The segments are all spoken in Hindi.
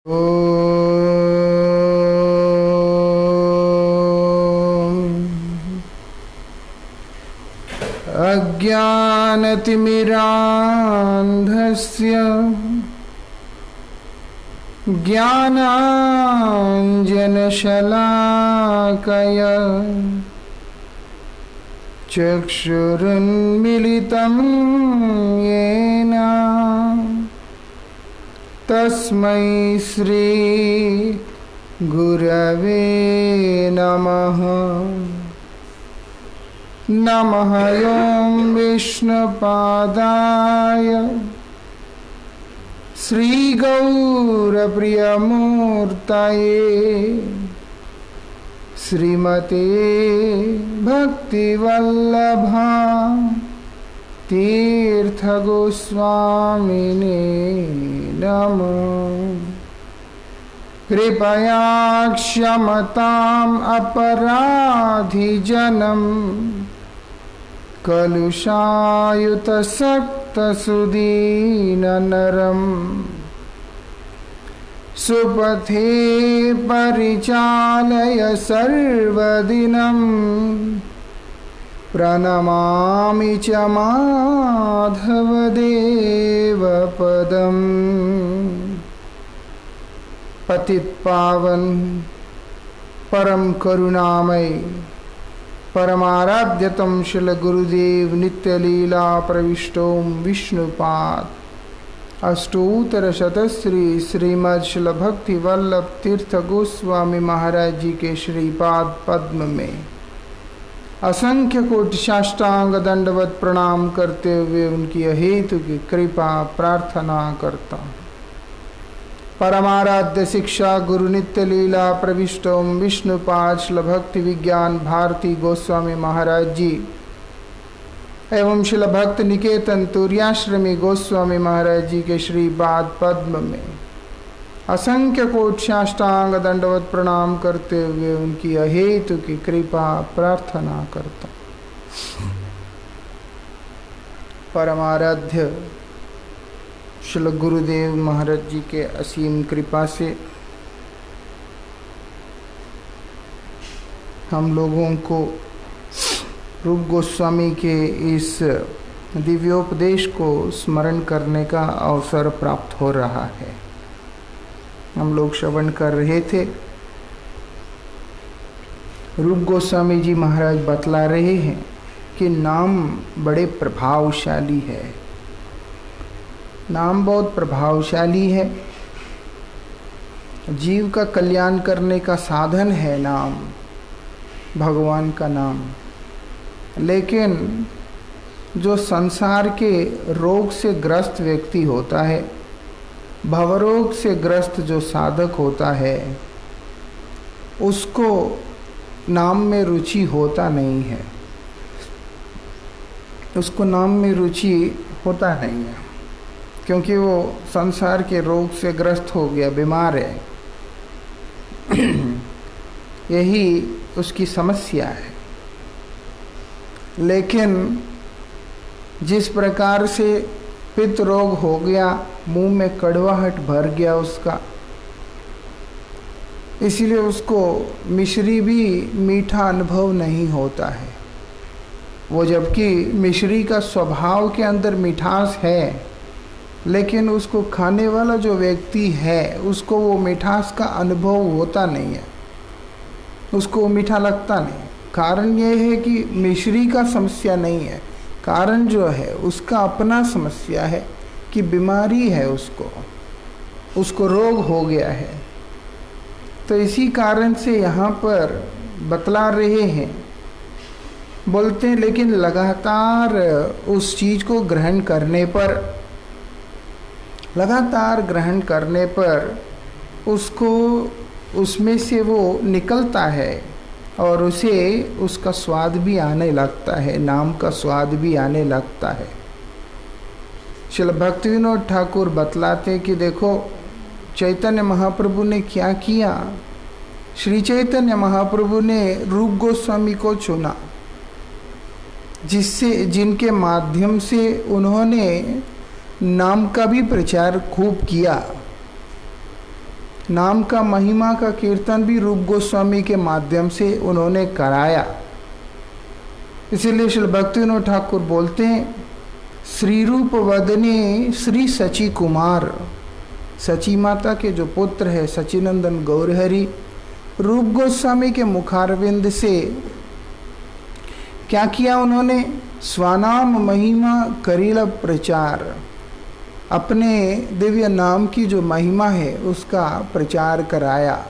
अज्ञानतिमिरान्धस्य ज्ञानाञ्जनशलाकया चक्षुरुन्मीलितं येन तस्मै श्री गुरवे नमः। नमः ॐ विष्णुपादाय श्रीगौरप्रियमूर्तये श्रीमते भक्तिवल्लभा तीर्थगोस्वामिने नमः। कृपया क्षमताम् अपराधिजनम् कलुषायुतसक्तसुदीननरम् सुपथे परिचालय सर्वदिनं प्रणमामि च माधवदेवपदम्। पतित पावन परम करुणामय परमाराध्यतम शिल गुरुदेव नित्य लीला प्रविष्टोम विष्णुपाद अष्टोत्तर शतश्री श्रीमद शिल भक्ति वल्लभ तीर्थ गोस्वामी महाराज जी के श्रीपाद पद्म में असंख्य कोटि साष्टांग दंडवत प्रणाम करते हुए उनकी अहेतु की कृपा प्रार्थना करता हूँ। परमाराध्य शिक्षा गुरु नित्य लीला प्रविष्टोम विष्णुपाद शिल भक्ति विज्ञान भारती गोस्वामी महाराज जी एवं शिल भक्त निकेतन तुर्याश्रमी गोस्वामी महाराज जी के श्रीपाद पद्म में असंख्य कोटि साष्टांग दंडवत प्रणाम करते हुए उनकी अहेतु की कृपा प्रार्थना करता। परमाराध्य श्री गुरुदेव महाराज जी के असीम कृपा से हम लोगों को रूप गोस्वामी के इस दिव्योपदेश को स्मरण करने का अवसर प्राप्त हो रहा है। हम लोग श्रवण कर रहे थे, रूप गोस्वामी जी महाराज बतला रहे हैं कि नाम बड़े प्रभावशाली है। नाम बहुत प्रभावशाली है, जीव का कल्याण करने का साधन है नाम, भगवान का नाम। लेकिन जो संसार के रोग से ग्रस्त व्यक्ति होता है, भवरोग से ग्रस्त जो साधक होता है, उसको नाम में रुचि होता नहीं है, उसको नाम में रुचि होता नहीं है, क्योंकि वो संसार के रोग से ग्रस्त हो गया, बीमार है। यही उसकी समस्या है। लेकिन जिस प्रकार से पित्त रोग हो गया, मुंह में कड़वाहट भर गया उसका, इसलिए उसको मिश्री भी मीठा अनुभव नहीं होता है। वो जबकि मिश्री का स्वभाव के अंदर मिठास है, लेकिन उसको खाने वाला जो व्यक्ति है उसको वो मिठास का अनुभव होता नहीं है, उसको मीठा लगता नहीं। कारण ये है कि मिश्री का समस्या नहीं है, कारण जो है उसका अपना समस्या है कि बीमारी है, उसको रोग हो गया है। तो इसी कारण से यहाँ पर बतला रहे हैं, बोलते हैं लेकिन लगातार उस चीज़ को ग्रहण करने पर, लगातार ग्रहण करने पर उसको उसमें से वो निकलता है और उसे उसका स्वाद भी आने लगता है, नाम का स्वाद भी आने लगता है। श्रील भक्तिविनोद ठाकुर बतलाते कि देखो चैतन्य महाप्रभु ने क्या किया। श्री चैतन्य महाप्रभु ने रूप गोस्वामी को चुना, जिनके माध्यम से उन्होंने नाम का भी प्रचार खूब किया। नाम का महिमा का कीर्तन भी रूप गोस्वामी के माध्यम से उन्होंने कराया। इसीलिए श्री भक्तिविनोद ठाकुर बोलते हैं, श्री रूप वदने श्री सची कुमार, सची माता के जो पुत्र है सचिनंदन गौरहरि, रूप गोस्वामी के मुखारविंद से क्या किया उन्होंने? स्वानाम महिमा करील प्रचार, अपने दिव्य नाम की जो महिमा है उसका प्रचार कराया।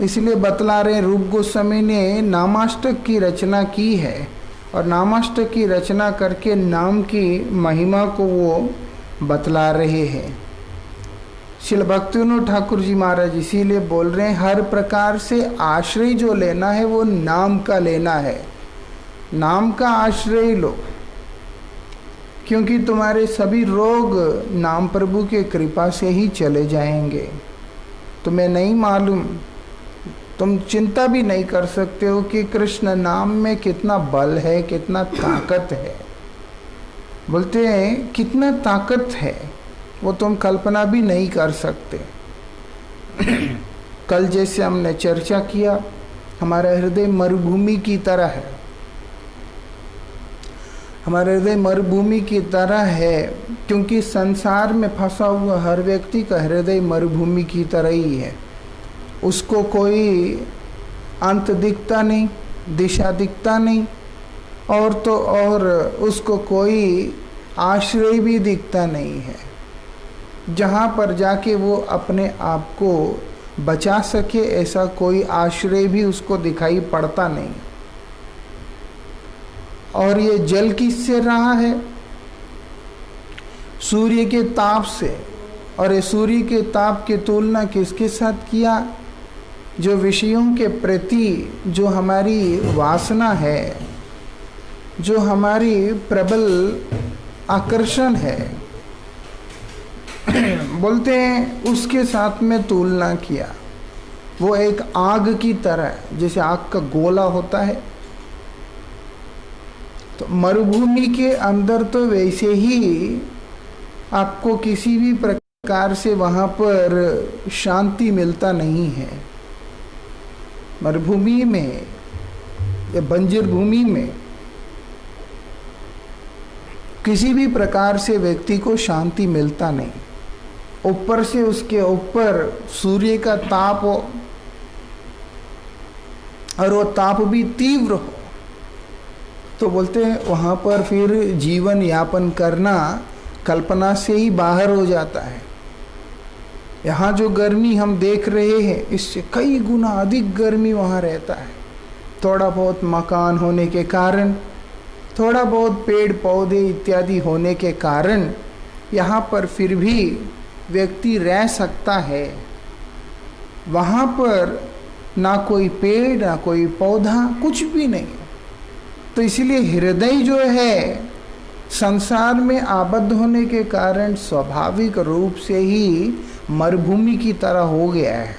इसलिए बतला रहे रूप गोस्वामी ने नामाष्टक की रचना की है और नामाष्टक की रचना करके नाम की महिमा को वो बतला रहे हैं। श्रील भक्तिविनोद ठाकुर जी महाराज इसीलिए बोल रहे हैं, हर प्रकार से आश्रय जो लेना है वो नाम का लेना है, नाम का आश्रय लो, क्योंकि तुम्हारे सभी रोग नाम प्रभु के कृपा से ही चले जाएंगे। तुम्हें नहीं मालूम, तुम चिंता भी नहीं कर सकते हो कि कृष्ण नाम में कितना बल है, कितना ताकत है। बोलते हैं कितना ताकत है वो तुम कल्पना भी नहीं कर सकते। कल जैसे हमने चर्चा किया, हमारा हृदय मरुभूमि की तरह है, हमारा हृदय मरुभूमि की तरह है, क्योंकि संसार में फंसा हुआ हर व्यक्ति का हृदय मरुभूमि की तरह ही है। उसको कोई अंत दिखता नहीं, दिशा दिखता नहीं, और तो और उसको कोई आश्रय भी दिखता नहीं है जहाँ पर जाके वो अपने आप को बचा सके, ऐसा कोई आश्रय भी उसको दिखाई पड़ता नहीं। और ये जल किससे रहा है? सूर्य के ताप से। और ये सूर्य के ताप की तुलना किसके साथ किया? जो विषयों के प्रति जो हमारी वासना है, जो हमारी प्रबल आकर्षण है, बोलते हैं उसके साथ में तुलना किया। वो एक आग की तरह, जैसे आग का गोला होता है, तो मरुभूमि के अंदर तो वैसे ही आपको किसी भी प्रकार से वहाँ पर शांति मिलता नहीं है। मरुभूमि में या बंजर भूमि में किसी भी प्रकार से व्यक्ति को शांति मिलता नहीं। ऊपर से उसके ऊपर सूर्य का ताप हो और वो ताप भी तीव्र हो, तो बोलते हैं वहाँ पर फिर जीवन यापन करना कल्पना से ही बाहर हो जाता है। यहाँ जो गर्मी हम देख रहे हैं इससे कई गुना अधिक गर्मी वहाँ रहता है। थोड़ा बहुत मकान होने के कारण, थोड़ा बहुत पेड़ पौधे इत्यादि होने के कारण यहाँ पर फिर भी व्यक्ति रह सकता है। वहाँ पर ना कोई पेड़, ना कोई पौधा, कुछ भी नहीं। तो इसलिए हृदय जो है संसार में आबद्ध होने के कारण स्वाभाविक रूप से ही मरुभूमि की तरह हो गया है।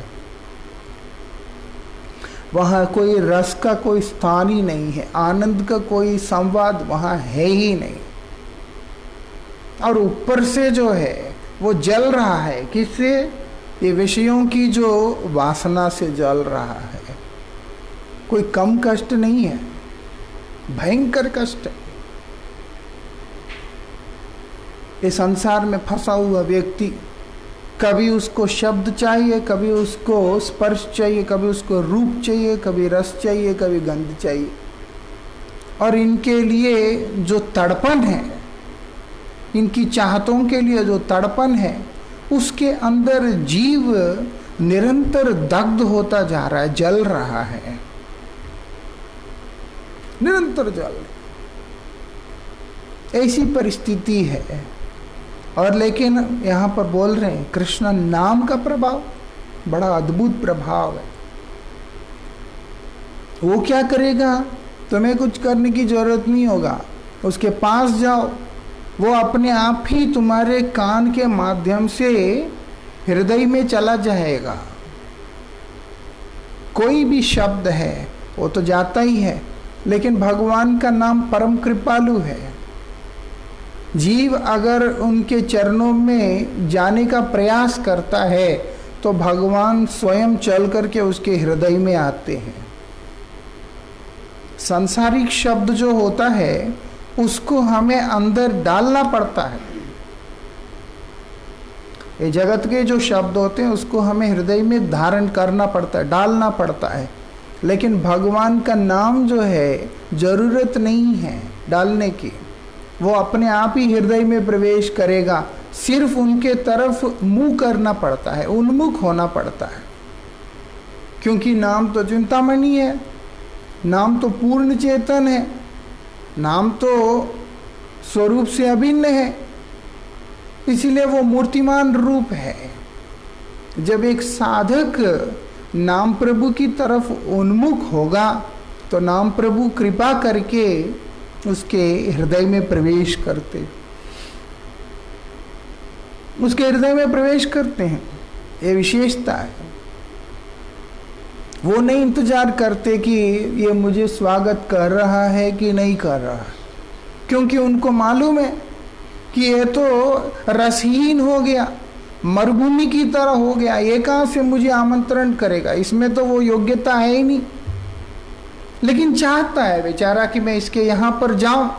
वहाँ कोई रस का कोई स्थान ही नहीं है, आनंद का कोई संवाद वहाँ है ही नहीं। और ऊपर से जो है वो जल रहा है, किससे? ये विषयों की जो वासना से जल रहा है। कोई कम कष्ट नहीं है, भयंकर कष्ट है। ये संसार में फंसा हुआ व्यक्ति, कभी उसको शब्द चाहिए, कभी उसको स्पर्श चाहिए, कभी उसको रूप चाहिए, कभी रस चाहिए, कभी गंध चाहिए। और इनके लिए जो तड़पन है, इनकी चाहतों के लिए जो तड़पन है, उसके अंदर जीव निरंतर दग्ध होता जा रहा है, जल रहा है, निरंतर जल। ऐसी परिस्थिति है। और लेकिन यहाँ पर बोल रहे हैं कृष्ण नाम का प्रभाव बड़ा अद्भुत प्रभाव है। वो क्या करेगा? तुम्हें कुछ करने की जरूरत नहीं होगा, उसके पास जाओ, वो अपने आप ही तुम्हारे कान के माध्यम से हृदय में चला जाएगा। कोई भी शब्द है वो तो जाता ही है, लेकिन भगवान का नाम परम कृपालु है। जीव अगर उनके चरणों में जाने का प्रयास करता है तो भगवान स्वयं चल करके उसके हृदय में आते हैं। सांसारिक शब्द जो होता है उसको हमें अंदर डालना पड़ता है। ये जगत के जो शब्द होते हैं उसको हमें हृदय में धारण करना पड़ता है, डालना पड़ता है। लेकिन भगवान का नाम जो है जरूरत नहीं है डालने की, वो अपने आप ही हृदय में प्रवेश करेगा। सिर्फ उनके तरफ मुंह करना पड़ता है, उन्मुख होना पड़ता है। क्योंकि नाम तो चिंतामणि है, नाम तो पूर्ण चेतन है, नाम तो स्वरूप से अभिन्न है, इसीलिए वो मूर्तिमान रूप है। जब एक साधक नाम प्रभु की तरफ उन्मुख होगा तो नाम प्रभु कृपा करके उसके हृदय में प्रवेश करते, उसके हृदय में प्रवेश करते हैं। ये विशेषता है। वो नहीं इंतजार करते कि ये मुझे स्वागत कर रहा है कि नहीं कर रहा, क्योंकि उनको मालूम है कि ये तो रसहीन हो गया, मरुभूमि की तरह हो गया, ये कहाँ से मुझे आमंत्रण करेगा, इसमें तो वो योग्यता है ही नहीं। लेकिन चाहता है बेचारा कि मैं इसके यहाँ पर जाऊं,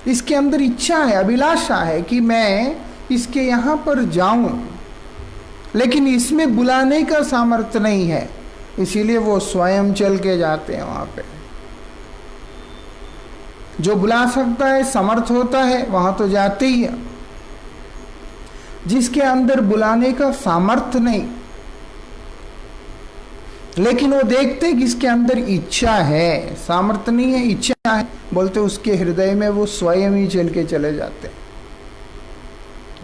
इसके अंदर इच्छा है, अभिलाषा है कि मैं इसके यहाँ पर जाऊं, लेकिन इसमें बुलाने का सामर्थ्य नहीं है, इसीलिए वो स्वयं चल के जाते हैं वहां पे। जो बुला सकता है, समर्थ होता है, वहां तो जाते ही है। जिसके अंदर बुलाने का सामर्थ्य नहीं, लेकिन वो देखते कि इसके अंदर इच्छा है, सामर्थ्य नहीं है, इच्छा है, बोलते उसके हृदय में वो स्वयं ही चल के चले जाते हैं।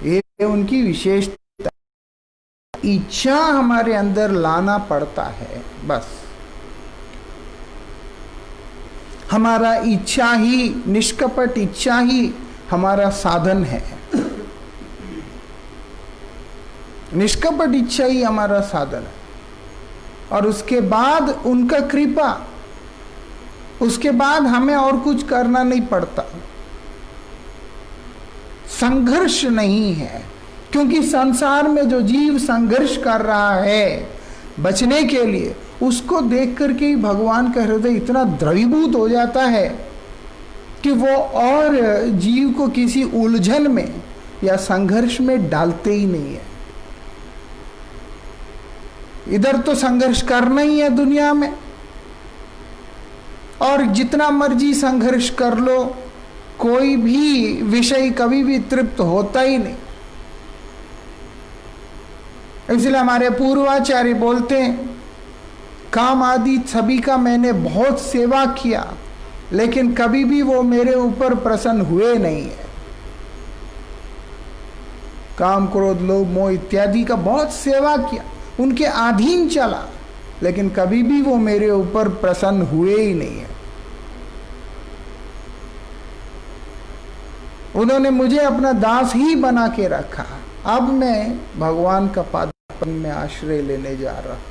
ये उनकी विशेषता। इच्छा हमारे अंदर लाना पड़ता है, बस। हमारा इच्छा ही, निष्कपट इच्छा ही हमारा साधन है। निष्कपट इच्छा ही हमारा साधन है। और उसके बाद उनका कृपा, उसके बाद हमें और कुछ करना नहीं पड़ता। संघर्ष नहीं है, क्योंकि संसार में जो जीव संघर्ष कर रहा है बचने के लिए, उसको देख करके ही भगवान का हृदय इतना द्रवीभूत हो जाता है कि वो और जीव को किसी उलझन में या संघर्ष में डालते ही नहीं है। इधर तो संघर्ष करना ही है दुनिया में, और जितना मर्जी संघर्ष कर लो, कोई भी विषय कभी भी तृप्त होता ही नहीं। इसलिए हमारे पूर्वाचार्य बोलते हैं, काम आदि सभी का मैंने बहुत सेवा किया, लेकिन कभी भी वो मेरे ऊपर प्रसन्न हुए नहीं है। काम, क्रोध, लोभ, मोह इत्यादि का बहुत सेवा किया, उनके अधीन चला, लेकिन कभी भी वो मेरे ऊपर प्रसन्न हुए ही नहीं है। उन्होंने मुझे अपना दास ही बना के रखा। अब मैं भगवान का पादपद्म में आश्रय लेने जा रहा हूं।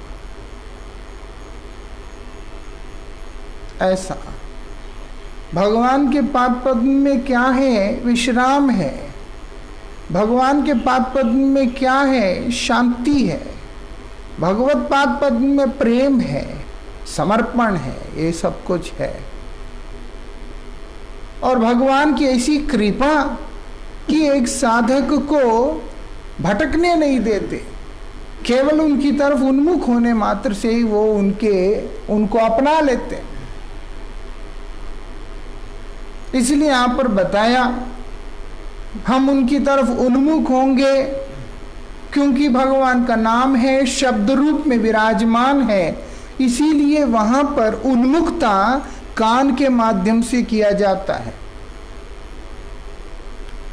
ऐसा भगवान के पादपद्म में क्या है? विश्राम है। भगवान के पादपद्म में क्या है? शांति है। भगवत पादपद्म में प्रेम है, समर्पण है, ये सब कुछ है। और भगवान की ऐसी कृपा कि एक साधक को भटकने नहीं देते, केवल उनकी तरफ उन्मुख होने मात्र से ही वो उनको अपना लेते हैं। इसलिए यहां पर बताया, हम उनकी तरफ उन्मुख होंगे क्योंकि भगवान का नाम है, शब्द रूप में विराजमान है, इसीलिए वहां पर उन्मुखता कान के माध्यम से किया जाता है।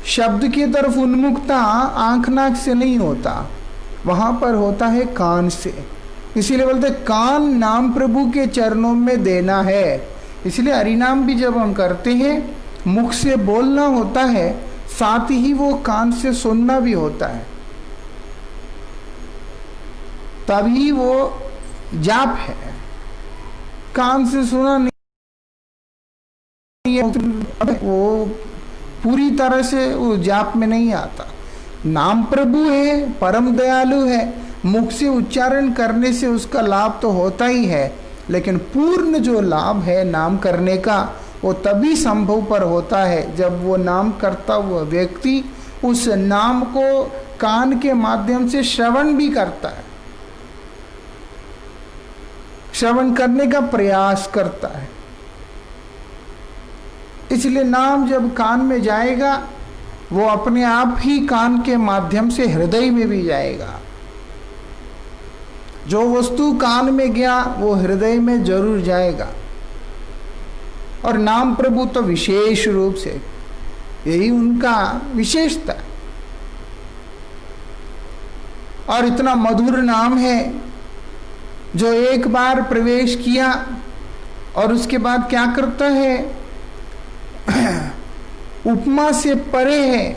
शब्द की तरफ उन्मुखता आंख नाक से नहीं होता, वहां पर होता है कान से। इसीलिए बोलते कान नाम प्रभु के चरणों में देना है। इसलिए हरिनाम भी जब हम करते हैं, मुख से बोलना होता है, साथ ही वो कान से सुनना भी होता है, तभी वो जाप है। कान से सुना नहीं, वो पूरी तरह से वो जाप में नहीं आता। नाम प्रभु है, परम दयालु है, मुख से उच्चारण करने से उसका लाभ तो होता ही है, लेकिन पूर्ण जो लाभ है नाम करने का वो तभी संभव पर होता है जब वो नाम करता हुआ व्यक्ति उस नाम को कान के माध्यम से श्रवण भी करता है, श्रवण करने का प्रयास करता है। इसलिए नाम जब कान में जाएगा वो अपने आप ही कान के माध्यम से हृदय में भी जाएगा। जो वस्तु कान में गया वो हृदय में जरूर जाएगा। और नाम प्रभु तो विशेष रूप से यही उनका विशेषता है। और इतना मधुर नाम है जो एक बार प्रवेश किया और उसके बाद क्या करता है, उपमा से परे है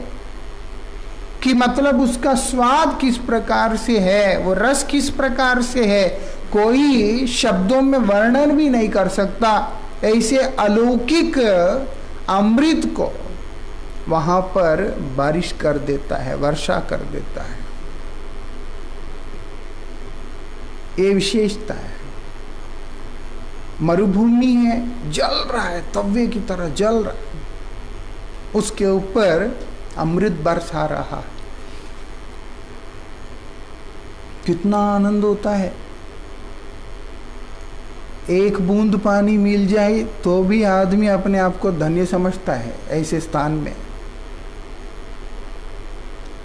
कि मतलब उसका स्वाद किस प्रकार से है, वो रस किस प्रकार से है, कोई शब्दों में वर्णन भी नहीं कर सकता। ऐसे अलौकिक अमृत को वहां पर बारिश कर देता है, वर्षा कर देता है। ये विशेषता है। मरुभूमि है, जल रहा है, तवे की तरह जल रहा है, उसके ऊपर अमृत बरसा रहा है। कितना आनंद होता है। एक बूंद पानी मिल जाए तो भी आदमी अपने आप को धन्य समझता है। ऐसे स्थान में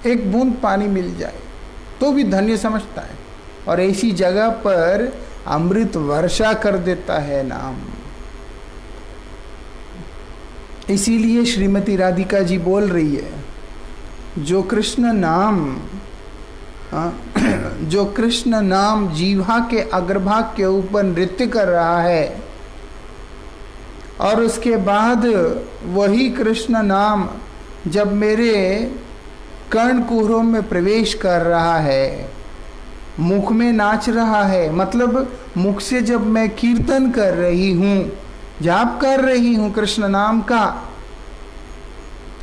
एक बूंद पानी मिल जाए तो भी धन्य समझता है, और ऐसी जगह पर अमृत वर्षा कर देता है नाम। इसीलिए श्रीमती राधिका जी बोल रही है, जो कृष्ण नाम जीवा के अग्रभाग के ऊपर नृत्य कर रहा है, और उसके बाद वही कृष्ण नाम जब मेरे कर्णकुहरों में प्रवेश कर रहा है, मुख में नाच रहा है, मतलब मुख से जब मैं कीर्तन कर रही हूँ, जाप कर रही हूँ कृष्ण नाम का,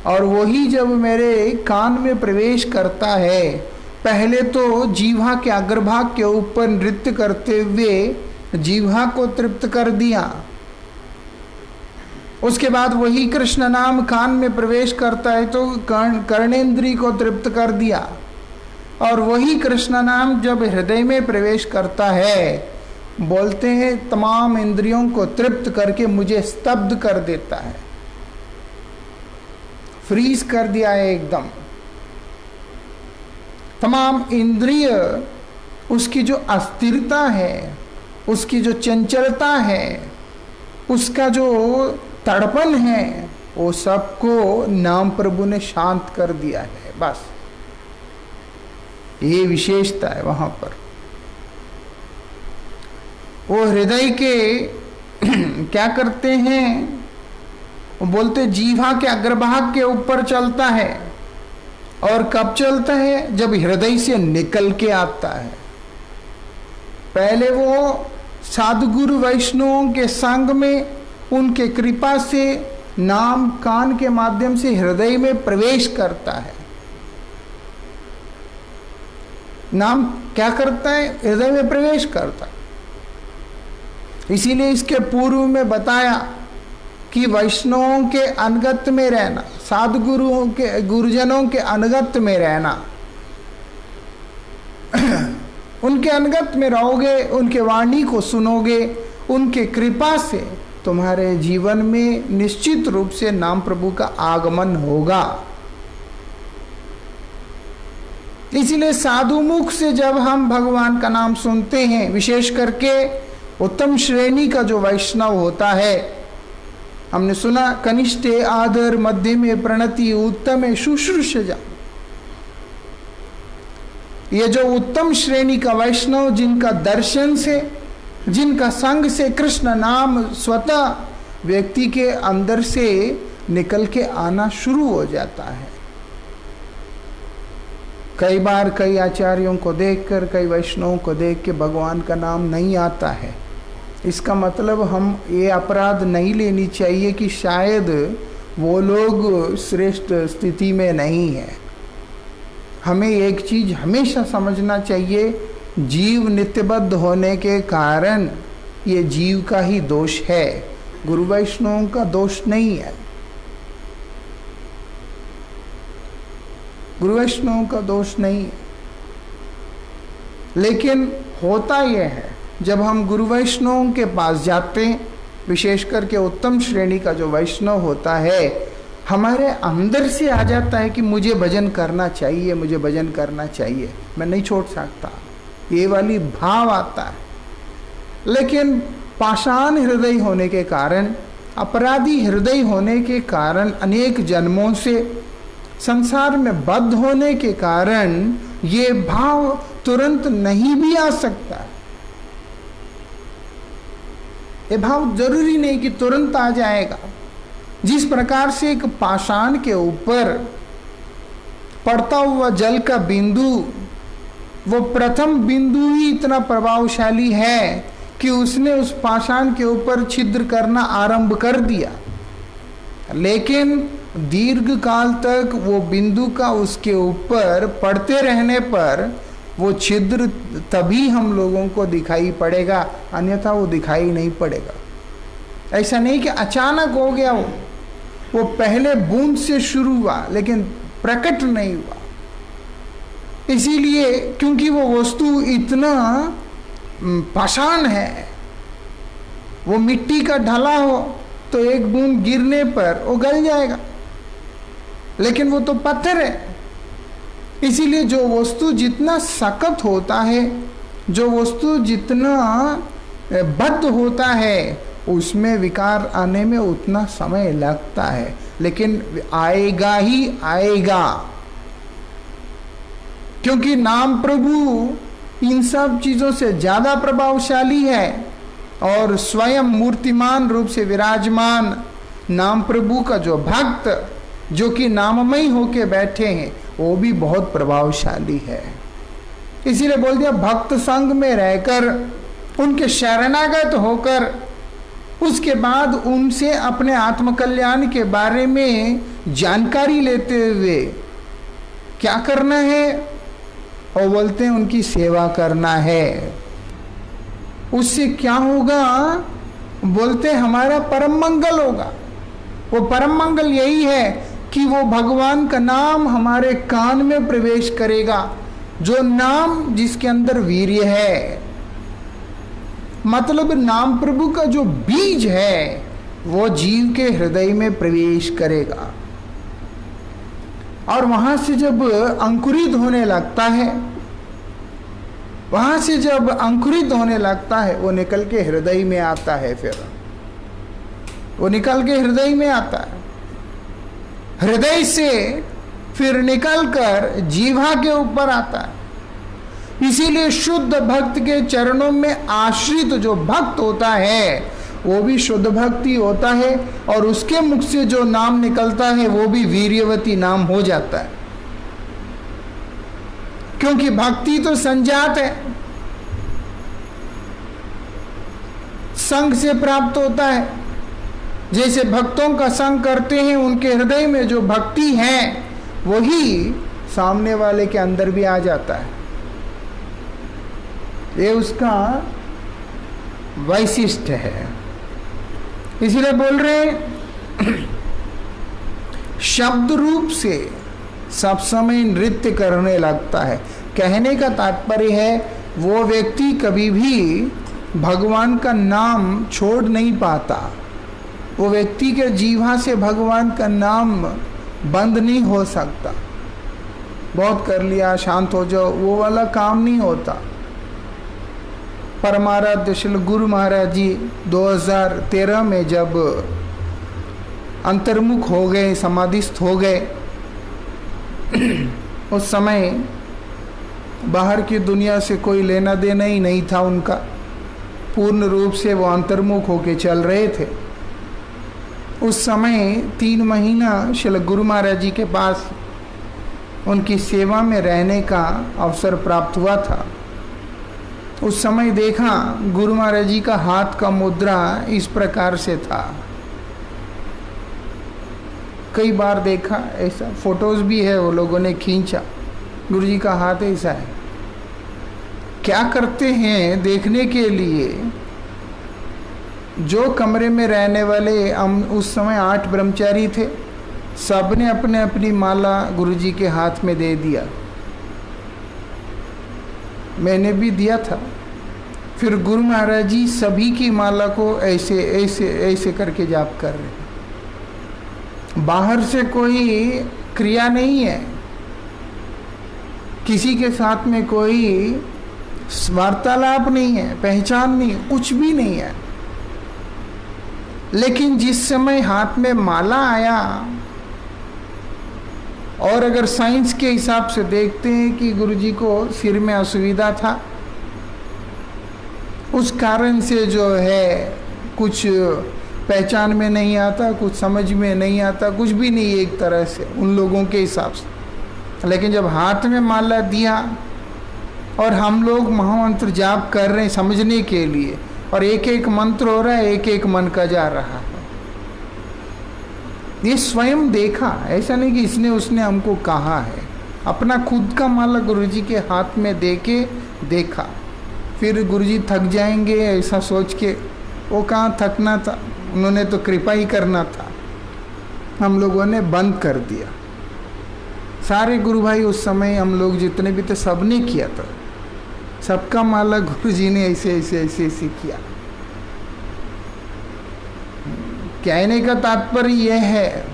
और वही जब मेरे कान में प्रवेश करता है, पहले तो जीवा के अग्रभाग के ऊपर नृत्य करते हुए जीवा को तृप्त कर दिया, उसके बाद वही कृष्ण नाम कान में प्रवेश करता है तो कर्णेंद्री को तृप्त कर दिया, और वही कृष्ण नाम जब हृदय में प्रवेश करता है, बोलते हैं तमाम इंद्रियों को तृप्त करके मुझे स्तब्ध कर देता है, फ्रीज कर दिया है एकदम। तमाम इंद्रिय, उसकी जो अस्थिरता है, उसकी जो चंचलता है, उसका जो तड़पन है, वो सबको नाम प्रभु ने शांत कर दिया है। बस ये विशेषता है वहां पर। वो हृदय के क्या करते हैं, वो बोलते जीवा के अग्रभाग के ऊपर चलता है, और कब चलता है, जब हृदय से निकल के आता है। पहले वो साधुगुरु वैष्णवों के संग में, उनके कृपा से नाम कान के माध्यम से हृदय में प्रवेश करता है। नाम क्या करता है, हृदय में प्रवेश करता है। इसीलिए इसके पूर्व में बताया कि वैष्णवों के अनुगत्य में रहना, साधु गुरुओं के, गुरुजनों के अनुगत्य में रहना, उनके अनुगत्य में रहोगे, उनके वाणी को सुनोगे, उनके कृपा से तुम्हारे जीवन में निश्चित रूप से नाम प्रभु का आगमन होगा। इसलिए साधु मुख से जब हम भगवान का नाम सुनते हैं, विशेष करके उत्तम श्रेणी का जो वैष्णव होता है, हमने सुना कनिष्ठे आदर, मध्य में प्रणति, उत्तम शुश्रूषा। ये जो उत्तम श्रेणी का वैष्णव, जिनका दर्शन से, जिनका संग से कृष्ण नाम स्वतः व्यक्ति के अंदर से निकल के आना शुरू हो जाता है। कई बार कई आचार्यों को देखकर, कई वैष्णवों को देख के भगवान का नाम नहीं आता है। इसका मतलब हम ये अपराध नहीं लेनी चाहिए कि शायद वो लोग श्रेष्ठ स्थिति में नहीं है। हमें एक चीज हमेशा समझना चाहिए, जीव नित्यबद्ध होने के कारण ये जीव का ही दोष है, गुरु वैष्णवों का दोष नहीं है, गुरु वैष्णवों का दोष नहीं है। लेकिन होता यह है, जब हम गुरु वैष्णवों के पास जाते हैं, विशेष करके उत्तम श्रेणी का जो वैष्णव होता है, हमारे अंदर से आ जाता है कि मुझे भजन करना चाहिए, मुझे भजन करना चाहिए, मैं नहीं छोड़ सकता, ये वाली भाव आता है। लेकिन पाषाण हृदय होने के कारण, अपराधी हृदय होने के कारण, अनेक जन्मों से संसार में बद्ध होने के कारण ये भाव तुरंत नहीं भी आ सकता। ये भाव जरूरी नहीं कि तुरंत आ जाएगा। जिस प्रकार से एक पाषाण के ऊपर पड़ता हुआ जल का बिंदु, वो प्रथम बिंदु ही इतना प्रभावशाली है कि उसने उस पाषाण के ऊपर छिद्र करना आरंभ कर दिया, लेकिन दीर्घ काल तक वो बिंदु का उसके ऊपर पड़ते रहने पर वो छिद्र तभी हम लोगों को दिखाई पड़ेगा, अन्यथा वो दिखाई नहीं पड़ेगा। ऐसा नहीं कि अचानक हो गया, वो पहले बूंद से शुरू हुआ लेकिन प्रकट नहीं हुआ। इसीलिए क्योंकि वो वस्तु इतना पाषाण है, वो मिट्टी का ढला हो तो एक बूंद गिरने पर वो गल जाएगा, लेकिन वो तो पत्थर है। इसीलिए जो वस्तु जितना सख्त होता है, जो वस्तु जितना बद्ध होता है, उसमें विकार आने में उतना समय लगता है, लेकिन आएगा ही आएगा। क्योंकि नाम प्रभु इन सब चीजों से ज्यादा प्रभावशाली है, और स्वयं मूर्तिमान रूप से विराजमान नाम प्रभु का जो भक्त, जो कि नाममय होके बैठे हैं, वो भी बहुत प्रभावशाली है। इसीलिए बोल दिया, भक्त संग में रहकर, उनके शरणागत होकर, उसके बाद उनसे अपने आत्मकल्याण के बारे में जानकारी लेते हुए क्या करना है, और बोलते हैं उनकी सेवा करना है। उससे क्या होगा, बोलते हमारा परम मंगल होगा। वो परम मंगल यही है कि वो भगवान का नाम हमारे कान में प्रवेश करेगा, जो नाम जिसके अंदर वीर्य है, मतलब नाम प्रभु का जो बीज है वो जीव के हृदय में प्रवेश करेगा, और वहां से जब अंकुरित होने लगता है, वहां से जब अंकुरित होने लगता है, वो निकल के हृदय में आता है। फिर वो निकल के हृदय में आता है, हृदय से फिर निकलकर जीवा के ऊपर आता है। इसीलिए शुद्ध भक्त के चरणों में आश्रित जो भक्त होता है वो भी शुद्ध भक्ति होता है, और उसके मुख से जो नाम निकलता है वो भी वीर्यवती नाम हो जाता है। क्योंकि भक्ति तो संजात है, संग से प्राप्त होता है। जैसे भक्तों का संग करते हैं, उनके हृदय में जो भक्ति है वही सामने वाले के अंदर भी आ जाता है। ये उसका वैशिष्ट्य है। इसीलिए बोल रहे शब्द रूप से सब समय नृत्य करने लगता है। कहने का तात्पर्य है वो व्यक्ति कभी भी भगवान का नाम छोड़ नहीं पाता, वो व्यक्ति के जीवा से भगवान का नाम बंद नहीं हो सकता। बहुत कर लिया, शांत हो जाओ, वो वाला काम नहीं होता। परमाराध्य श्री गुरु महाराज जी 2013 में जब अंतर्मुख हो गए, समाधिस्थ हो गए, उस समय बाहर की दुनिया से कोई लेना देना ही नहीं था उनका, पूर्ण रूप से वो अंतर्मुख होके चल रहे थे। उस समय 3 महीना श्री गुरु महाराज जी के पास उनकी सेवा में रहने का अवसर प्राप्त हुआ था। उस समय देखा गुरु महाराज जी का हाथ का मुद्रा इस प्रकार से था। कई बार देखा ऐसा, फोटोज भी है, वो लोगों ने खींचा। गुरुजी का हाथ ऐसा है। क्या करते हैं देखने के लिए, जो कमरे में रहने वाले, हम उस समय 8 ब्रह्मचारी थे, सबने अपने अपनी माला गुरुजी के हाथ में दे दिया। मैंने भी दिया था। फिर गुरु महाराज जी सभी की माला को ऐसे ऐसे ऐसे करके जाप कर रहे हैं। बाहर से कोई क्रिया नहीं है, किसी के साथ में कोई वार्तालाप नहीं है, पहचान नहीं, कुछ भी नहीं है। लेकिन जिस समय हाथ में माला आया, और अगर साइंस के हिसाब से देखते हैं कि गुरुजी को सिर में असुविधा था, उस कारण से जो है कुछ पहचान में नहीं आता, कुछ समझ में नहीं आता, कुछ भी नहीं एक तरह से उन लोगों के हिसाब से। लेकिन जब हाथ में माला दिया और हम लोग महामंत्र जाप कर रहे हैं समझने के लिए, और एक एक मंत्र हो रहा है, एक एक मन का जा रहा है, ये स्वयं देखा, ऐसा नहीं कि इसने उसने हमको कहा है। अपना खुद का माला गुरुजी के हाथ में देके देखा। फिर गुरुजी थक जाएंगे ऐसा सोच के, वो कहाँ थकना था, उन्होंने तो कृपा ही करना था। हम लोगों ने बंद कर दिया। सारे गुरु भाई उस समय हम लोग जितने भी थे सबने किया था, सबका माला गुरुजी ने ऐसे ऐसे ऐसे ऐसे किया। कहने का तात्पर्य यह है,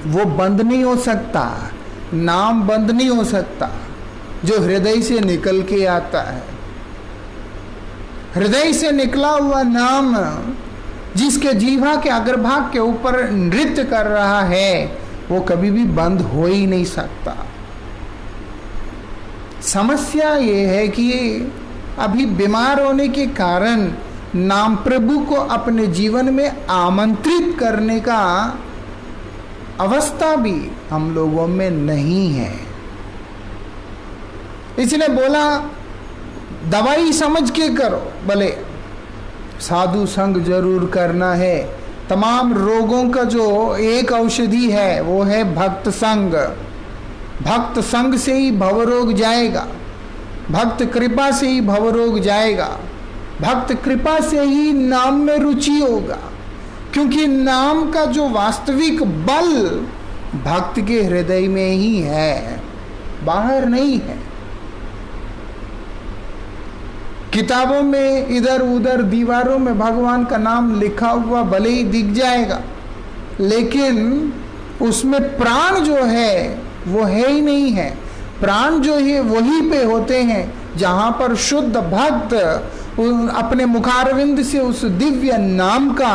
वो बंद नहीं हो सकता, नाम बंद नहीं हो सकता जो हृदय से निकल के आता है। हृदय से निकला हुआ नाम जिसके जीवा के अग्रभाग के ऊपर नृत्य कर रहा है, वो कभी भी बंद हो ही नहीं सकता। समस्या ये है कि अभी बीमार होने के कारण नाम प्रभु को अपने जीवन में आमंत्रित करने का अवस्था भी हम लोगों में नहीं है। इसलिए बोला दवाई समझ के करो, भले साधु संग जरूर करना है। तमाम रोगों का जो एक औषधि है वो है भक्त संग। भक्त संग से ही भवरोग जाएगा, भक्त कृपा से ही भवरोग जाएगा, भक्त कृपा से ही नाम में रुचि होगा। क्योंकि नाम का जो वास्तविक बल भक्त के हृदय में ही है, बाहर नहीं है। किताबों में इधर उधर दीवारों में भगवान का नाम लिखा हुआ भले ही दिख जाएगा, लेकिन उसमें प्राण जो है वो है ही नहीं है। प्राण जो है वहीं पे होते हैं जहां पर शुद्ध भक्त अपने मुखारविंद से उस दिव्य नाम का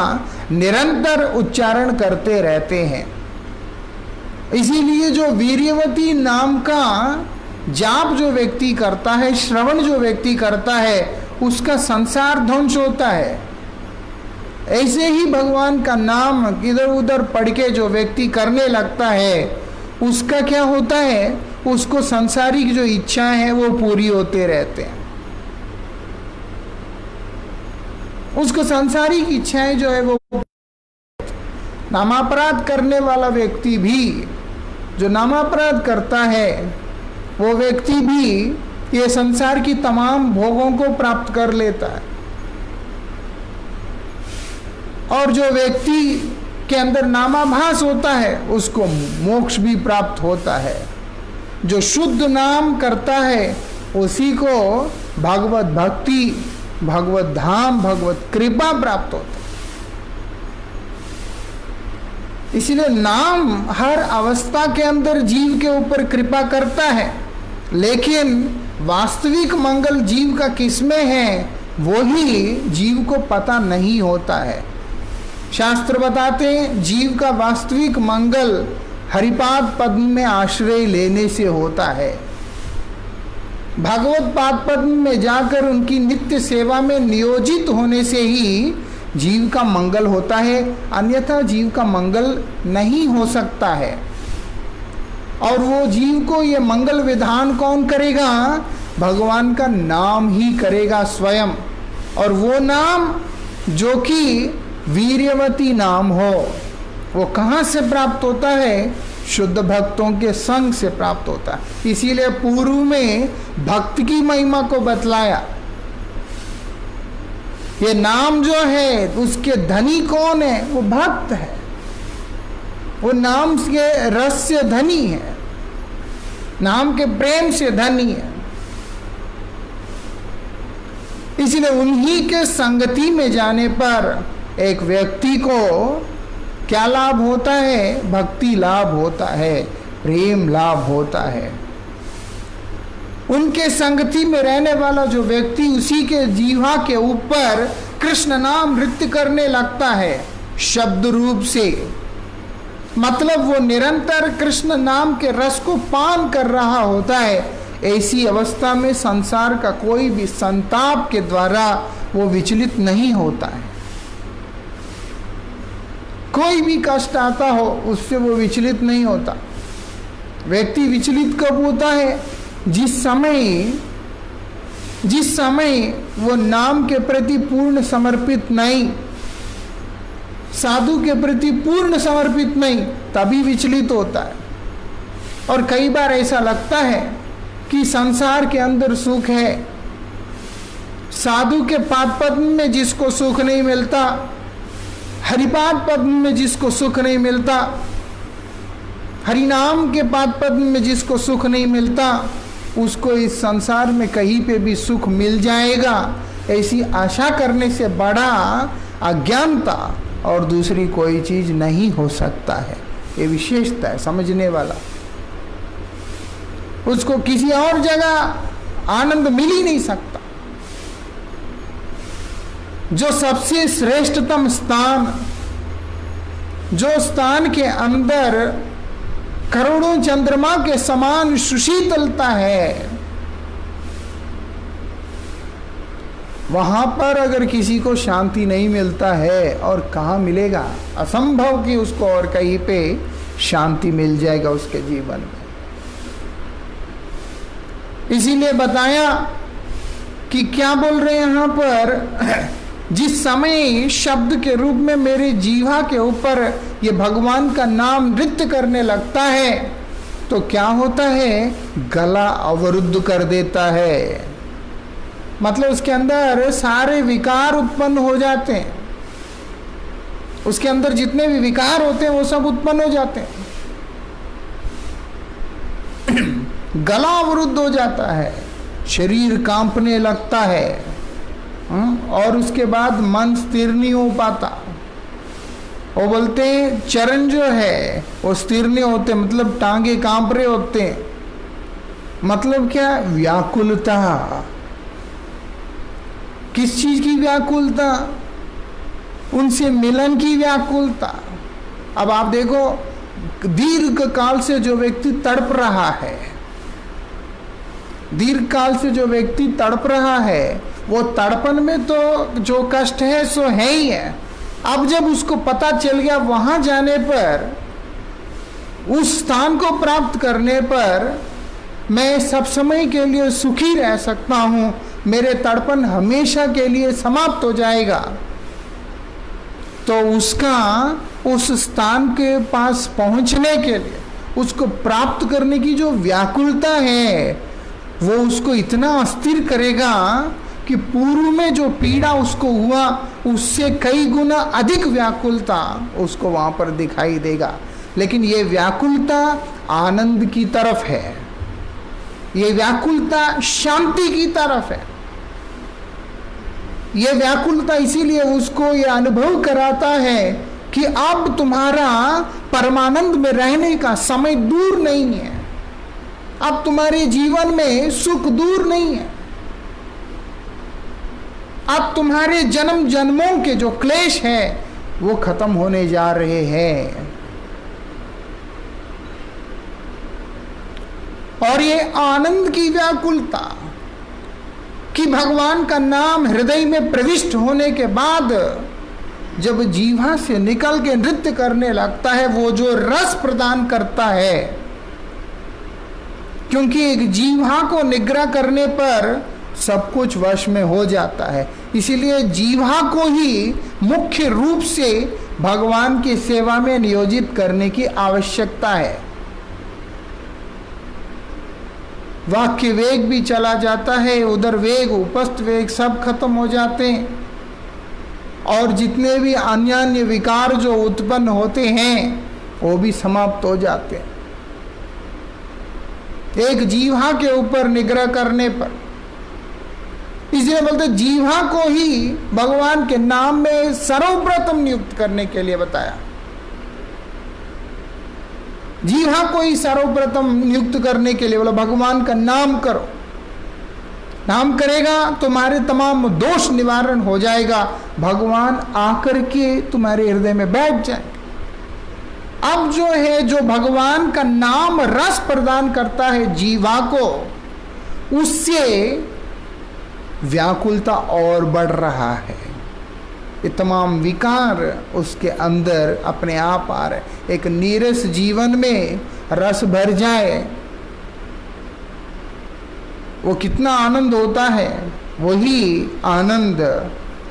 निरंतर उच्चारण करते रहते हैं। इसीलिए जो वीर्यवती नाम का जाप जो व्यक्ति करता है, श्रवण जो व्यक्ति करता है, उसका संसार ध्वंस होता है। ऐसे ही भगवान का नाम इधर उधर पढ़ के जो व्यक्ति करने लगता है, उसका क्या होता है, उसको संसारिक जो इच्छाएं हैं वो पूरी होते रहते हैं। उसको सांसारिक इच्छाएं जो है वो, नामापराध करने वाला व्यक्ति भी, जो नामापराध करता है वो व्यक्ति भी ये संसार की तमाम भोगों को प्राप्त कर लेता है। और जो व्यक्ति के अंदर नामाभास होता है उसको मोक्ष भी प्राप्त होता है। जो शुद्ध नाम करता है उसी को भगवत भक्ति, भगवत धाम, भगवत कृपा प्राप्त होता है। इसलिए नाम हर अवस्था के अंदर जीव के ऊपर कृपा करता है, लेकिन वास्तविक मंगल जीव का किसमें है वो ही जीव को पता नहीं होता है। शास्त्र बताते हैं जीव का वास्तविक मंगल हरिपाद पद्म में आश्रय लेने से होता है। भगवत पाद पद्म में जाकर उनकी नित्य सेवा में नियोजित होने से ही जीव का मंगल होता है, अन्यथा जीव का मंगल नहीं हो सकता है। और वो जीव को ये मंगल विधान कौन करेगा? भगवान का नाम ही करेगा स्वयं। और वो नाम जो कि वीर्यवती नाम हो, वो कहाँ से प्राप्त होता है? शुद्ध भक्तों के संग से प्राप्त होता है। इसीलिए पूर्व में भक्त की महिमा को बतलाया। ये नाम जो है उसके धनी कौन है? वो भक्त है, वो नाम के रस से धनी है, नाम के प्रेम से धनी है। इसलिए उन्हीं के संगति में जाने पर एक व्यक्ति को क्या लाभ होता है? भक्ति लाभ होता है, प्रेम लाभ होता है। उनके संगति में रहने वाला जो व्यक्ति उसी के जीवा के ऊपर कृष्ण नाम नृत्य करने लगता है शब्द रूप से, मतलब वो निरंतर कृष्ण नाम के रस को पान कर रहा होता है। ऐसी अवस्था में संसार का कोई भी संताप के द्वारा वो विचलित नहीं होता है। कोई भी कष्ट आता हो उससे वो विचलित नहीं होता। व्यक्ति विचलित कब होता है? जिस समय वो नाम के प्रति पूर्ण समर्पित नहीं, साधु के प्रति पूर्ण समर्पित नहीं, तभी विचलित होता है। और कई बार ऐसा लगता है कि संसार के अंदर सुख है, साधु के पाद पद्म में जिसको सुख नहीं मिलता, हरिपाद पद्म में जिसको सुख नहीं मिलता, हरिनाम के पाद पद्म में जिसको सुख नहीं मिलता, उसको इस संसार में कहीं पे भी सुख मिल जाएगा, ऐसी आशा करने से बड़ा अज्ञानता और दूसरी कोई चीज नहीं हो सकता है। ये विशेषता है समझने वाला। उसको किसी और जगह आनंद मिल ही नहीं सकता। जो सबसे श्रेष्ठतम स्थान, जो स्थान के अंदर करोड़ों चंद्रमा के समान सुशीतलता है, वहां पर अगर किसी को शांति नहीं मिलता है, और कहाँ मिलेगा? असंभव कि उसको और कहीं पे शांति मिल जाएगा उसके जीवन में। इसीलिए बताया कि क्या बोल रहे हैं यहां पर, जिस समय शब्द के रूप में मेरे जीवा के ऊपर ये भगवान का नाम नृत्य करने लगता है तो क्या होता है? गला अवरुद्ध कर देता है। मतलब उसके अंदर सारे विकार उत्पन्न हो जाते हैं, उसके अंदर जितने भी विकार होते हैं वो सब उत्पन्न हो जाते हैं। गला अवरुद्ध हो जाता है, शरीर कांपने लगता है, और उसके बाद मन स्थिर नहीं हो पाता। वो बोलते हैं चरण जो है वो स्थिर नहीं होते, मतलब टांगे कांप रहे होते हैं। मतलब क्या? व्याकुलता। किस चीज की व्याकुलता? उनसे मिलन की व्याकुलता। अब आप देखो, दीर्घ काल से जो व्यक्ति तड़प रहा है, दीर्घ काल से जो व्यक्ति तड़प रहा है, वो तड़पन में तो जो कष्ट है सो है ही है। अब जब उसको पता चल गया वहां जाने पर, उस स्थान को प्राप्त करने पर मैं सब समय के लिए सुखी रह सकता हूं, मेरे तड़पन हमेशा के लिए समाप्त हो जाएगा, तो उसका उस स्थान के पास पहुंचने के लिए, उसको प्राप्त करने की जो व्याकुलता है वो उसको इतना अस्थिर करेगा कि पूर्व में जो पीड़ा उसको हुआ उससे कई गुना अधिक व्याकुलता उसको वहां पर दिखाई देगा। लेकिन ये व्याकुलता आनंद की तरफ है, ये व्याकुलता शांति की तरफ है। ये व्याकुलता इसीलिए उसको ये अनुभव कराता है कि अब तुम्हारा परमानंद में रहने का समय दूर नहीं है, अब तुम्हारे जीवन में सुख दूर नहीं है, अब तुम्हारे जन्म जन्मों के जो क्लेश हैं वो खत्म होने जा रहे हैं। और ये आनंद की व्याकुलता कि भगवान का नाम हृदय में प्रविष्ट होने के बाद जब जीवा से निकल के नृत्य करने लगता है, वो जो रस प्रदान करता है, क्योंकि एक जीवा को निग्रह करने पर सब कुछ वश में हो जाता है। इसीलिए जीवा को ही मुख्य रूप से भगवान की सेवा में नियोजित करने की आवश्यकता है। वाक्य वेग भी चला जाता है, उधर वेग उपस्थ वेग सब खत्म हो जाते हैं, और जितने भी अन्य अन्य विकार जो उत्पन्न होते हैं वो भी समाप्त हो जाते हैं। एक जीवा के ऊपर निग्रह करने पर, इसलिए बोलते जीवा को ही भगवान के नाम में सर्वप्रथम नियुक्त करने के लिए बताया। जीवा को ही सर्वप्रथम नियुक्त करने के लिए बोला भगवान का नाम करो, नाम करेगा तुम्हारे तमाम दोष निवारण हो जाएगा, भगवान आकर के तुम्हारे हृदय में बैठ जाएंगे। अब जो है, जो भगवान का नाम रस प्रदान करता है जीवा को, उससे व्याकुलता और बढ़ रहा है, ये तमाम विकार उसके अंदर अपने आप आ रहे। एक नीरस जीवन में रस भर जाए वो कितना आनंद होता है, वही आनंद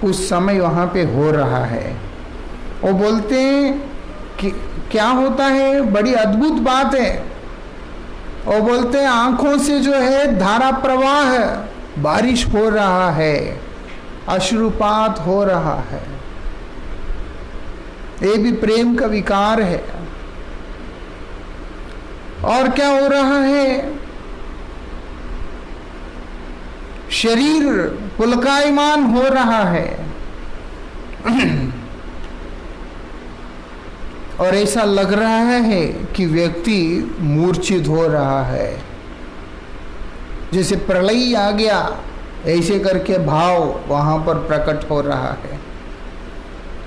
उस समय वहां पे हो रहा है। वो बोलते हैं कि क्या होता है, बड़ी अद्भुत बात है। वो बोलते हैं आंखों से जो है धारा प्रवाह, बारिश हो रहा है, अश्रुपात हो रहा है, ये भी प्रेम का विकार है। और क्या हो रहा है, शरीर पुलकायमान हो रहा है और ऐसा लग रहा है कि व्यक्ति मूर्छित हो रहा है, जैसे प्रलय आ गया ऐसे करके भाव वहां पर प्रकट हो रहा है।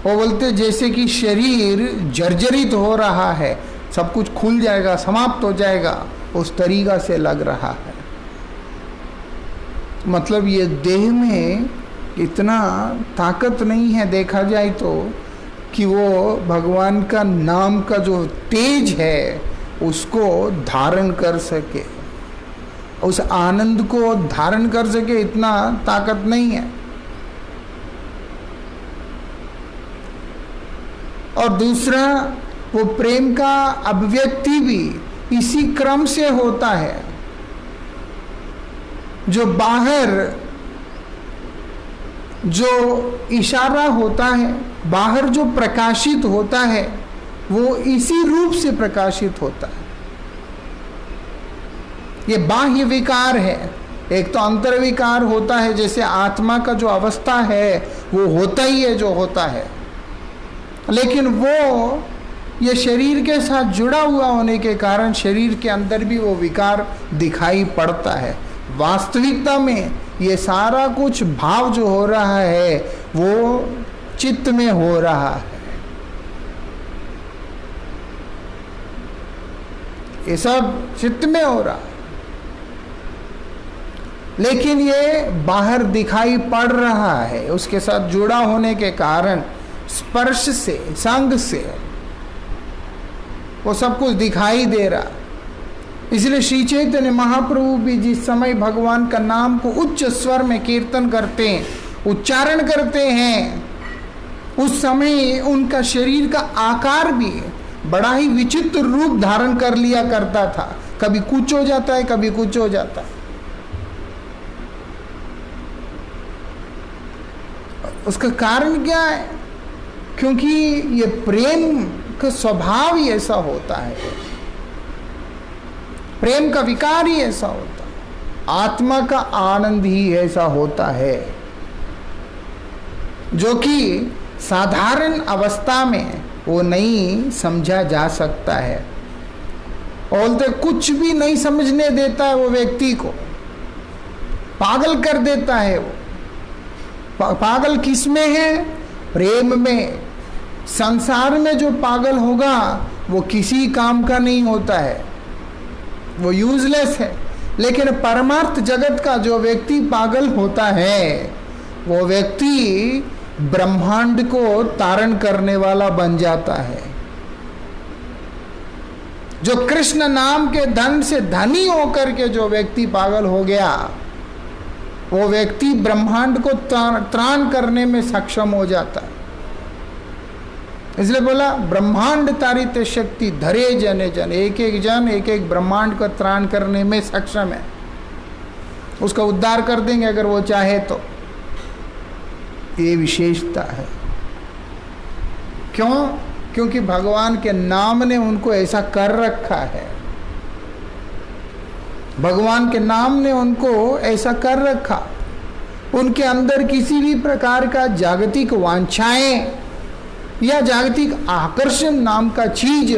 वो बोलते जैसे कि शरीर जर्जरित हो रहा है, सब कुछ खुल जाएगा, समाप्त हो जाएगा, उस तरीका से लग रहा है। मतलब ये देह में इतना ताकत नहीं है देखा जाए तो, कि वो भगवान का नाम का जो तेज है उसको धारण कर सके, उस आनंद को धारण कर सके, इतना ताकत नहीं है। और दूसरा, वो प्रेम का अभिव्यक्ति भी इसी क्रम से होता है। जो बाहर जो इशारा होता है, बाहर जो प्रकाशित होता है, वो इसी रूप से प्रकाशित होता है। ये बाह्य विकार है। एक तो अंतर विकार होता है, जैसे आत्मा का जो अवस्था है वो होता ही है जो होता है, लेकिन वो ये शरीर के साथ जुड़ा हुआ होने के कारण शरीर के अंदर भी वो विकार दिखाई पड़ता है। वास्तविकता में ये सारा कुछ भाव जो हो रहा है वो चित्त में हो रहा है, ये सब चित्त में हो रहा है, लेकिन ये बाहर दिखाई पड़ रहा है। उसके साथ जुड़ा होने के कारण स्पर्श से, संग से वो सब कुछ दिखाई दे रहा। इसलिए श्री चैतन्य महाप्रभु भी जिस समय भगवान का नाम को उच्च स्वर में कीर्तन करते हैं, उच्चारण करते हैं, उस समय उनका शरीर का आकार भी बड़ा ही विचित्र रूप धारण कर लिया करता था। कभी कुछ हो जाता है, कभी कुछ हो जाता है। उसका कारण क्या है? क्योंकि ये प्रेम का स्वभाव ही ऐसा होता है, प्रेम का विकार ही ऐसा होता है, आत्मा का आनंद ही ऐसा होता है, जो कि साधारण अवस्था में वो नहीं समझा जा सकता है। बोलते कुछ भी नहीं समझने देता है वो व्यक्ति को, पागल कर देता है। वो पागल किस में है? प्रेम में। संसार में जो पागल होगा वो किसी काम का नहीं होता है, वो यूजलेस है। लेकिन परमार्थ जगत का जो व्यक्ति पागल होता है, वो व्यक्ति ब्रह्मांड को तारण करने वाला बन जाता है। जो कृष्ण नाम के धन से धनी होकर के जो व्यक्ति पागल हो गया, वो व्यक्ति ब्रह्मांड को त्राण करने में सक्षम हो जाता है। इसलिए बोला ब्रह्मांड तारित शक्ति धरे जने जन, एक एक जन एक एक ब्रह्मांड को त्राण करने में सक्षम है। उसका उद्धार कर देंगे अगर वो चाहे तो। ये विशेषता है। क्यों? क्योंकि भगवान के नाम ने उनको ऐसा कर रखा है। भगवान के नाम ने उनको ऐसा कर रखा। उनके अंदर किसी भी प्रकार का जागतिक वांछाएं या जागतिक आकर्षण नाम का चीज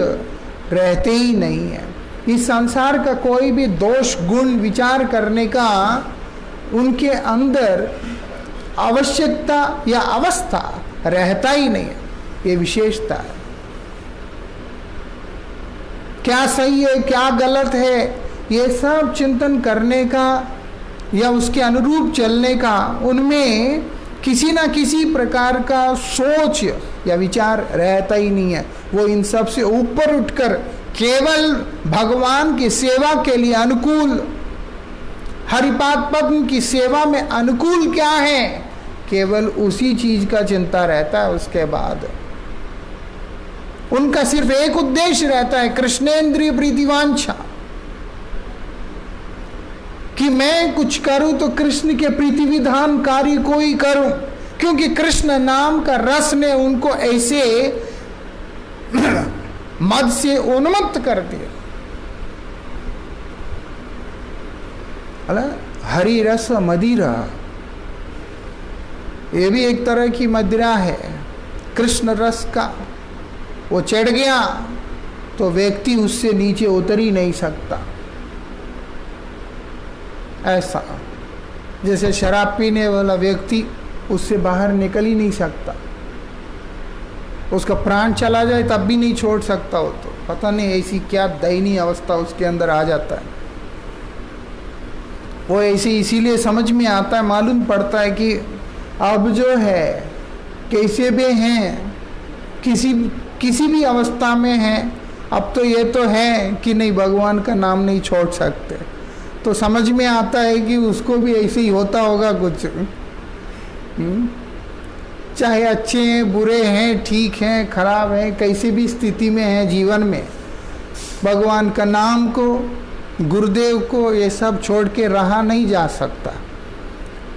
रहते ही नहीं है। इस संसार का कोई भी दोष गुण विचार करने का उनके अंदर आवश्यकता या अवस्था रहता ही नहीं है। ये विशेषता है। क्या सही है क्या गलत है ये सब चिंतन करने का या उसके अनुरूप चलने का उनमें किसी ना किसी प्रकार का सोच या विचार रहता ही नहीं है। वो इन सब से ऊपर उठकर केवल भगवान की सेवा के लिए अनुकूल, हरिपाद पद्म की सेवा में अनुकूल क्या है, केवल उसी चीज का चिंता रहता है। उसके बाद उनका सिर्फ एक उद्देश्य रहता है, कृष्णेंद्रिय प्रीतिवांछा, कि मैं कुछ करूं तो कृष्ण के प्रीति विधान कार्य को ही करूं, क्योंकि कृष्ण नाम का रस ने उनको ऐसे मद से उन्मत्त कर दिया। हरि रस मदिरा, ये भी एक तरह की मदिरा है कृष्ण रस का। वो चढ़ गया तो व्यक्ति उससे नीचे उतर ही नहीं सकता। ऐसा जैसे शराब पीने वाला व्यक्ति उससे बाहर निकल ही नहीं सकता, उसका प्राण चला जाए तब भी नहीं छोड़ सकता। हो तो पता नहीं ऐसी क्या दयनीय अवस्था उसके अंदर आ जाता है। वो ऐसे इसीलिए समझ में आता है, मालूम पड़ता है कि अब जो है कैसे भी हैं, किसी भी अवस्था में हैं, अब तो ये तो है कि नहीं भगवान का नाम नहीं छोड़ सकते। तो समझ में आता है कि उसको भी ऐसे ही होता होगा कुछ। चाहे अच्छे हैं बुरे हैं ठीक हैं खराब हैं, कैसी भी स्थिति में हैं जीवन में, भगवान का नाम को गुरुदेव को ये सब छोड़ के रहा नहीं जा सकता।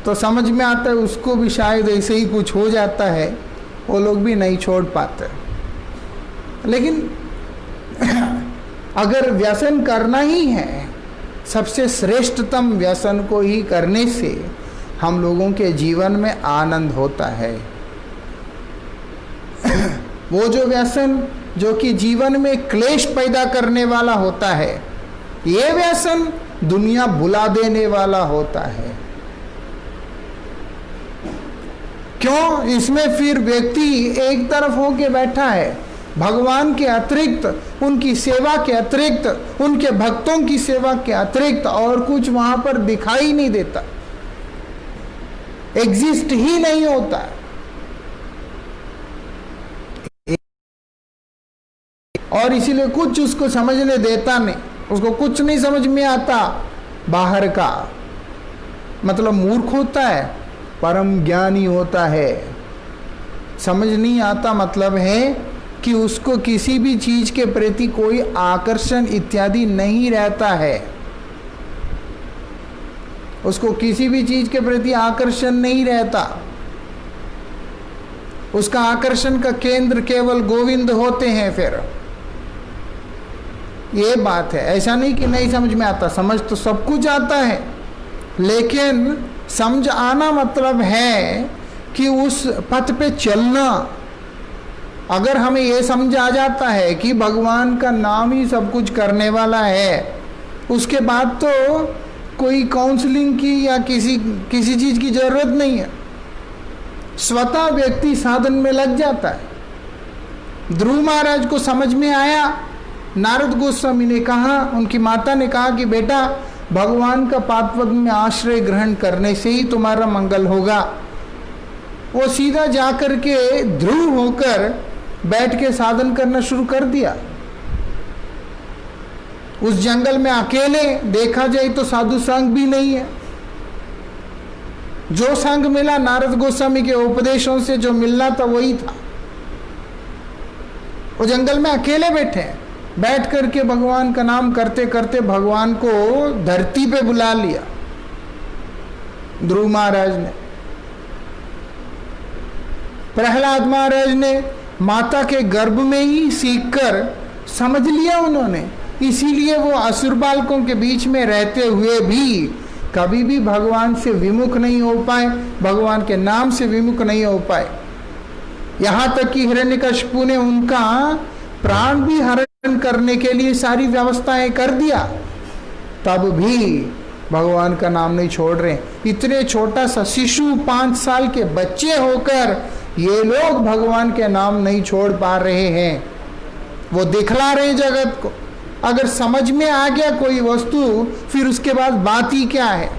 तो समझ में आता है उसको भी शायद ऐसे ही कुछ हो जाता है, वो लोग भी नहीं छोड़ पाते। लेकिन अगर व्यसन करना ही है, सबसे श्रेष्ठतम व्यसन को ही करने से हम लोगों के जीवन में आनंद होता है। वो जो व्यसन जो कि जीवन में क्लेश पैदा करने वाला होता है, ये व्यसन दुनिया भुला देने वाला होता है। क्यों? इसमें फिर व्यक्ति एक तरफ होके बैठा है, भगवान के अतिरिक्त, उनकी सेवा के अतिरिक्त, उनके भक्तों की सेवा के अतिरिक्त और कुछ वहां पर दिखाई नहीं देता, एग्जिस्ट ही नहीं होता। और इसीलिए कुछ उसको समझने देता नहीं, उसको कुछ नहीं समझ में आता बाहर का। मतलब मूर्ख होता है, परम ज्ञानी होता है। समझ नहीं आता मतलब है कि उसको किसी भी चीज के प्रति कोई आकर्षण इत्यादि नहीं रहता है, उसको किसी भी चीज के प्रति आकर्षण नहीं रहता। उसका आकर्षण का केंद्र केवल गोविंद होते हैं। फिर ये बात है, ऐसा नहीं कि नहीं समझ में आता, समझ तो सब कुछ आता है, लेकिन समझ आना मतलब है कि उस पथ पे चलना। अगर हमें ये समझ आ जाता है कि भगवान का नाम ही सब कुछ करने वाला है, उसके बाद तो कोई काउंसलिंग की या किसी चीज की जरूरत नहीं है, स्वतः व्यक्ति साधन में लग जाता है। ध्रुव महाराज को समझ में आया, नारद गोस्वामी ने कहा, उनकी माता ने कहा कि बेटा भगवान का पादपद्म में आश्रय ग्रहण करने से ही तुम्हारा मंगल होगा। वो सीधा जाकर के ध्रुव होकर बैठ के साधन करना शुरू कर दिया। उस जंगल में अकेले, देखा जाए तो साधु संग भी नहीं है। जो संग मिला नारद गोस्वामी के उपदेशों से जो मिलना था वही था। वो जंगल में अकेले बैठे, बैठ करके भगवान का नाम करते करते भगवान को धरती पे बुला लिया। ध्रुव महाराज ने। प्रहलाद महाराज ने माता के गर्भ में ही सीखकर समझ लिया उन्होंने, इसीलिए वो असुर बालकों के बीच में रहते हुए भी कभी भी भगवान से विमुख नहीं हो पाए, भगवान के नाम से विमुख नहीं हो पाए। यहां तक कि हिरण्यकशिपु ने उनका प्राण भी हरण करने के लिए सारी व्यवस्थाएं कर दिया, तब भी भगवान का नाम नहीं छोड़ रहे। इतने छोटा सा शिशु 5 साल के बच्चे होकर ये लोग भगवान के नाम नहीं छोड़ पा रहे हैं। वो दिखला रहे जगत को। अगर समझ में आ गया कोई वस्तु, फिर उसके बाद बात ही क्या है।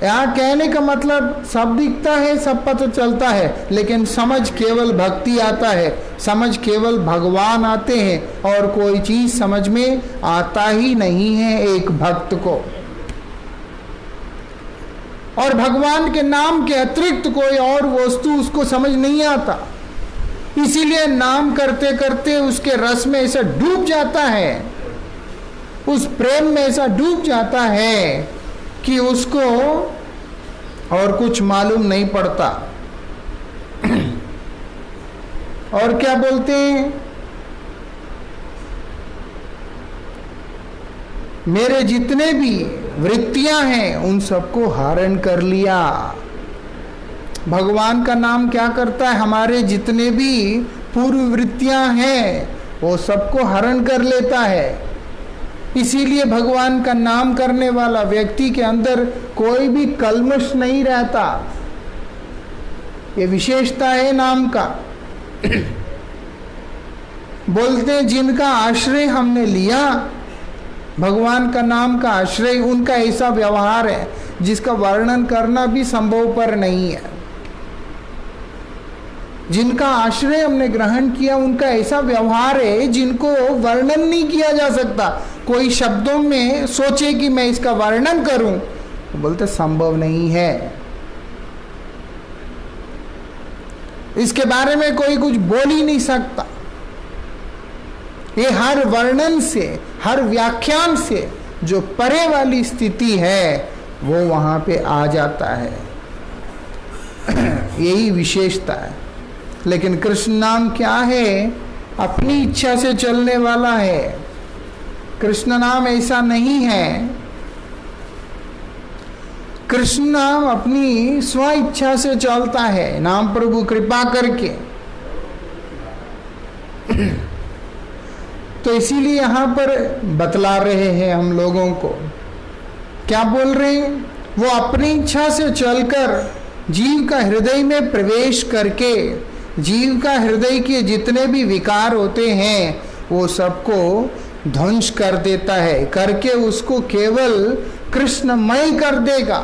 यहां कहने का मतलब सब दिखता है, सब पता चलता है, लेकिन समझ केवल भक्ति आता है, समझ केवल भगवान आते हैं, और कोई चीज समझ में आता ही नहीं है एक भक्त को। और भगवान के नाम के अतिरिक्त कोई और वस्तु उसको समझ नहीं आता, इसीलिए नाम करते करते उसके रस में ऐसा डूब जाता है, उस प्रेम में ऐसा डूब जाता है कि उसको और कुछ मालूम नहीं पड़ता। और क्या बोलते हैं, मेरे जितने भी वृत्तियां हैं उन सबको हरण कर लिया। भगवान का नाम क्या करता है, हमारे जितने भी पूर्व वृत्तियां हैं वो सबको हरण कर लेता है। इसीलिए भगवान का नाम करने वाला व्यक्ति के अंदर कोई भी कल्मश नहीं रहता। ये विशेषता है नाम का। बोलते हैं जिनका आश्रय हमने लिया, भगवान का नाम का आश्रय, उनका ऐसा व्यवहार है जिसका वर्णन करना भी संभव पर नहीं है। जिनका आश्रय हमने ग्रहण किया उनका ऐसा व्यवहार है जिनको वर्णन नहीं किया जा सकता। कोई शब्दों में सोचे कि मैं इसका वर्णन करूं, तो बोलते संभव नहीं है। इसके बारे में कोई कुछ बोल ही नहीं सकता। ये हर वर्णन से, हर व्याख्यान से जो परे वाली स्थिति है वो वहां पे आ जाता है। यही विशेषता है। लेकिन कृष्ण नाम क्या है, अपनी इच्छा से चलने वाला है। कृष्ण नाम ऐसा नहीं है। कृष्ण नाम अपनी स्व इच्छा से चलता है, नाम प्रभु कृपा करके। तो इसीलिए यहां पर बतला रहे हैं हम लोगों को। क्या बोल रहे हैं, वो अपनी इच्छा से चलकर जीव का हृदय में प्रवेश करके जीव का हृदय के जितने भी विकार होते हैं वो सबको ध्वंस कर देता है, करके उसको केवल कृष्णमय कर देगा,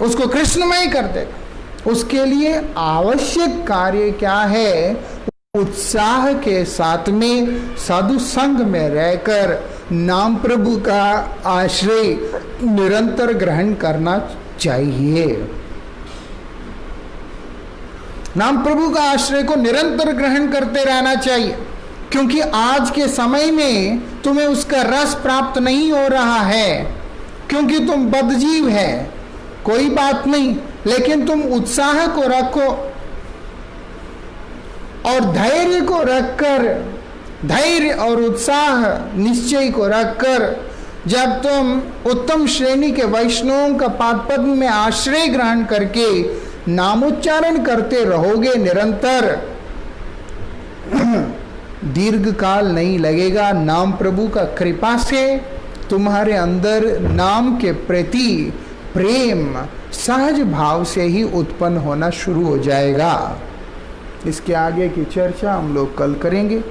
उसको कृष्णमय कर देगा। उसके लिए आवश्यक कार्य क्या है, उत्साह के साथ में साधु संग में रहकर नाम प्रभु का आश्रय निरंतर ग्रहण करना चाहिए। नाम प्रभु का आश्रय को निरंतर ग्रहण करते रहना चाहिए, क्योंकि आज के समय में तुम्हें उसका रस प्राप्त नहीं हो रहा है, क्योंकि तुम बदजीव है। कोई बात नहीं, लेकिन तुम उत्साह को रखो और धैर्य को रखकर, धैर्य और उत्साह निश्चय को रखकर जब तुम उत्तम श्रेणी के वैष्णवों का पाद पद्म में आश्रय ग्रहण करके नामोच्चारण करते रहोगे निरंतर, दीर्घ काल नहीं लगेगा। नाम प्रभु का कृपा से तुम्हारे अंदर नाम के प्रति प्रेम सहज भाव से ही उत्पन्न होना शुरू हो जाएगा। इसके आगे की चर्चा हम लोग कल करेंगे।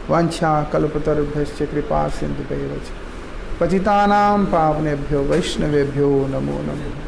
वांछा कल्पतरुभ्यश्च कृपा सिंधुभ्यैव च पतितानां पावनेभ्यो वैष्णवेभ्यो नमो नमः।